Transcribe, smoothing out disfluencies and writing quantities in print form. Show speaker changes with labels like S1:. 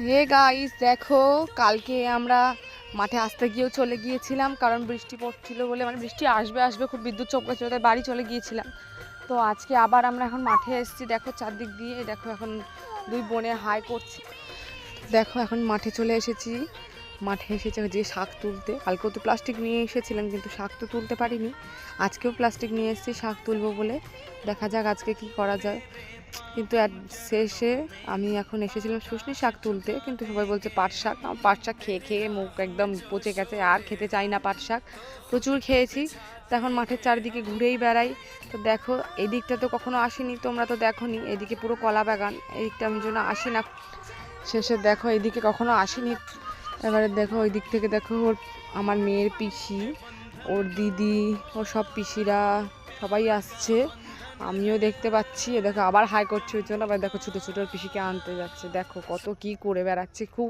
S1: Hey guys দেখো, কালকে আমরা মাঠে আসতে গিয়েও চলে গিয়েছিলাম, কারণ বৃষ্টি পড়ছিল বলে, মানে বৃষ্টি আসবে আসবে খুব বিদ্যুৎ চমকাচ্ছিল, তাই বাড়ি চলে গিয়েছিলাম। তো আজকে আবার আমরা এখন মাঠে এসেছি। দেখো চারদিক দিয়ে, দেখো এখন দুই বোনে হাই করছি। দেখো এখন মাঠে চলে এসেছি। মাঠে এসেছে যে শাক তুলতে। কালকেও তো প্লাস্টিক নিয়ে এসেছিলাম, কিন্তু শাক তো তুলতে পারিনি। আজকেও প্লাস্টিক নিয়ে এসেছি শাক তুলবো বলে। দেখা যাক আজকে কি করা যায়। কিন্তু শেষে আমি এখন এসেছিলাম শুশনি শাক তুলতে, কিন্তু সবাই বলছে পাট শাক। আমার পাট শাক খেয়ে খেয়ে মুখ একদম পচে গেছে, আর খেতে চাই না পাট শাক। প্রচুর খেয়েছি। তো এখন মাঠের চারিদিকে ঘুরেই বেড়াই। তো দেখো এই দিকটা তো কখনো আসিনি, তোমরা তো দেখোনি। এদিকে পুরো কলা বাগান, এদিকটা আমি জন্য আসি না। শেষে দেখো এইদিকে কখনো আসিনি। এবারে দেখো ওই দিক থেকে দেখো ওর, আমার মেয়ের পিসি, ওর দিদি, ওর সব পিসিরা সবাই আসছে। আমিও দেখতে পাচ্ছি। দেখো আবার হাই করছে ওই জন্য। আবার দেখো ছোটো ছোটো পিসিকে আনতে যাচ্ছে। দেখো কত কি করে বেড়াচ্ছে, খুব